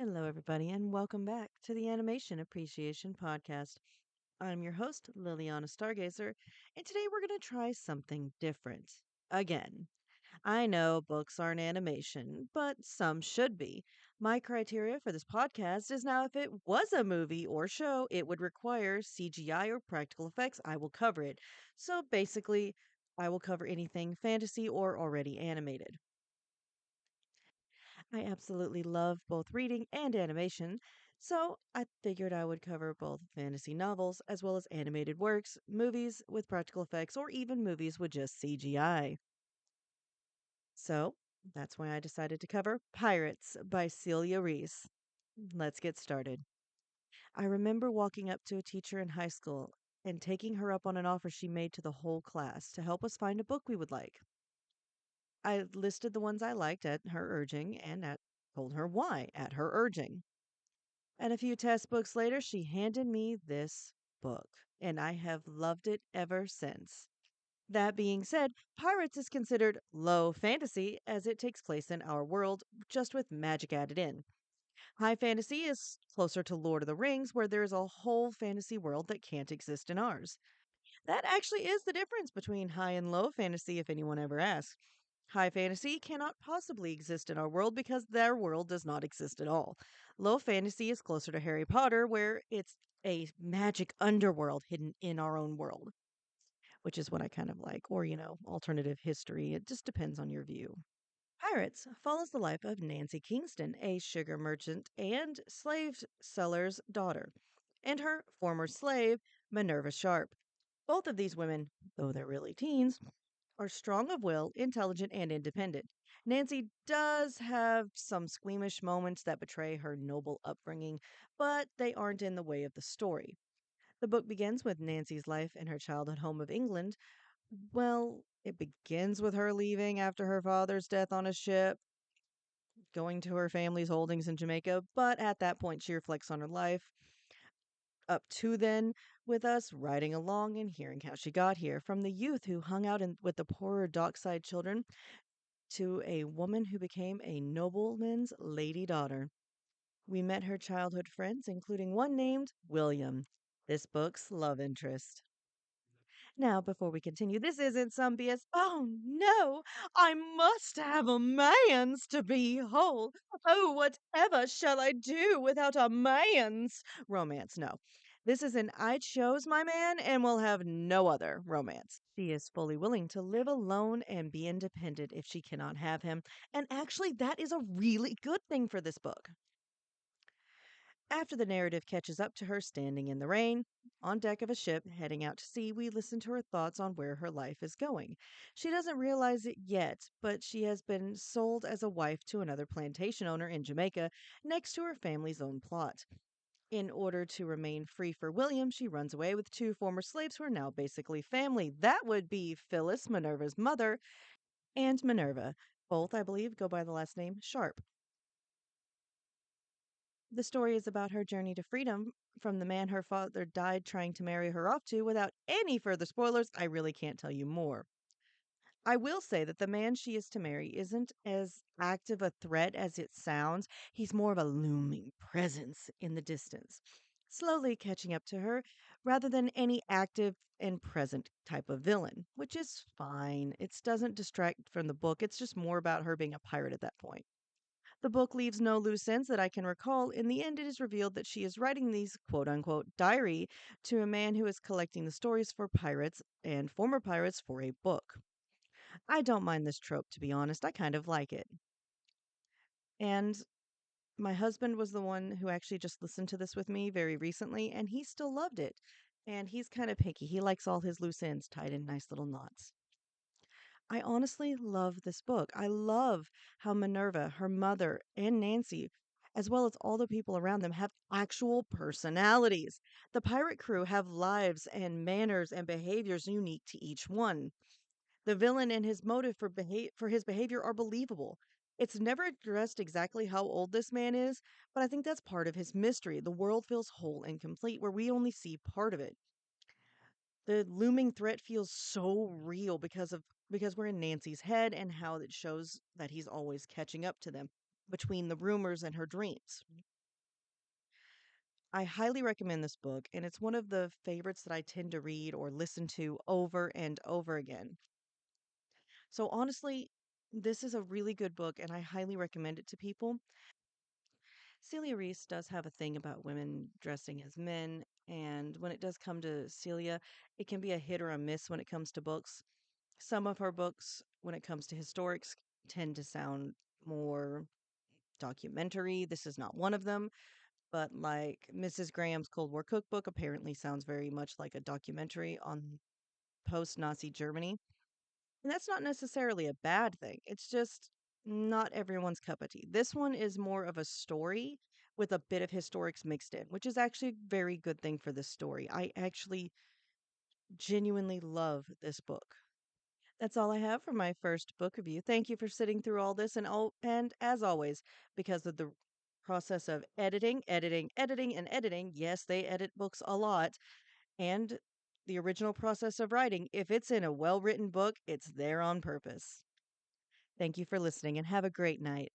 Hello, everybody, and welcome back to the Animation Appreciation Podcast. I'm your host, Liliana Stargazer, and today we're going to try something different. Again, I know books aren't animation, but some should be. My criteria for this podcast is now if it was a movie or show, it would require CGI or practical effects. I will cover it. So basically, I will cover anything fantasy or already animated. I absolutely love both reading and animation, so I figured I would cover both fantasy novels as well as animated works, movies with practical effects, or even movies with just CGI. So that's why I decided to cover Pirates by Celia Rees. Let's get started. I remember walking up to a teacher in high school and taking her up on an offer she made to the whole class to help us find a book we would like. I listed the ones I liked at her urging and told her why at her urging. And a few test books later, she handed me this book, and I have loved it ever since. That being said, Pirates is considered low fantasy as it takes place in our world, just with magic added in. High fantasy is closer to Lord of the Rings, where there is a whole fantasy world that can't exist in ours. That actually is the difference between high and low fantasy, if anyone ever asks. High fantasy cannot possibly exist in our world because their world does not exist at all. Low fantasy is closer to Harry Potter, where it's a magic underworld hidden in our own world, which is what I kind of like, or, alternative history. It just depends on your view. Pirates follows the life of Nancy Kingston, a sugar merchant and slave seller's daughter, and her former slave, Minerva Sharp. Both of these women, though they're really teens, are strong of will, intelligent, and independent. Nancy does have some squeamish moments that betray her noble upbringing, but they aren't in the way of the story. The book begins with Nancy's life in her childhood home of England. Well, it begins with her leaving after her father's death on a ship, going to her family's holdings in Jamaica, but at that point she reflects on her life up to then with us riding along and hearing how she got here, from the youth who hung out with the poorer dockside children to a woman who became a nobleman's lady daughter. We met her childhood friends, including one named William, this book's love interest. Now, before we continue, this isn't some BS. Oh no, I must have a man's to be whole. Oh, whatever shall I do without a man's romance? No, this is an I chose my man and will have no other romance. She is fully willing to live alone and be independent if she cannot have him. And actually, that is a really good thing for this book. After the narrative catches up to her standing in the rain, on deck of a ship heading out to sea, we listen to her thoughts on where her life is going. She doesn't realize it yet, but she has been sold as a wife to another plantation owner in Jamaica next to her family's own plot. In order to remain free for William, she runs away with two former slaves who are now basically family. That would be Phyllis, Minerva's mother, and Minerva. Both, I believe, go by the last name Sharp. The story is about her journey to freedom from the man her father died trying to marry her off to. Without any further spoilers, I really can't tell you more. I will say that the man she is to marry isn't as active a threat as it sounds. He's more of a looming presence in the distance, slowly catching up to her rather than any active and present type of villain, which is fine. It doesn't distract from the book. It's just more about her being a pirate at that point. The book leaves no loose ends that I can recall. In the end, it is revealed that she is writing these quote unquote diary to a man who is collecting the stories for pirates and former pirates for a book. I don't mind this trope, to be honest. I kind of like it. And my husband was the one who actually just listened to this with me very recently, and he still loved it. And he's kind of picky. He likes all his loose ends tied in nice little knots. I honestly love this book. I love how Minerva, her mother, and Nancy, as well as all the people around them, have actual personalities. The pirate crew have lives and manners and behaviors unique to each one. The villain and his motive for his behavior are believable. It's never addressed exactly how old this man is, but I think that's part of his mystery. The world feels whole and complete where we only see part of it. The looming threat feels so real because we're in Nancy's head and how it shows that he's always catching up to them between the rumors and her dreams. I highly recommend this book, and it's one of the favorites that I tend to read or listen to over and over again. So, honestly, this is a really good book, and I highly recommend it to people. Celia Rees does have a thing about women dressing as men, and when it does come to Celia, it can be a hit or a miss when it comes to books. Some of her books, when it comes to historics, tend to sound more documentary. This is not one of them, but like Mrs. Graham's Cold War Cookbook apparently sounds very much like a documentary on post Nazi Germany. And that's not necessarily a bad thing. It's just not everyone's cup of tea. This one is more of a story with a bit of historics mixed in, which is actually a very good thing for this story. I actually genuinely love this book. That's all I have for my first book review. Thank you for sitting through all this, and and as always, because of the process of editing, and editing, yes, they edit books a lot, and the original process of writing, if it's in a well-written book, it's there on purpose. Thank you for listening and have a great night.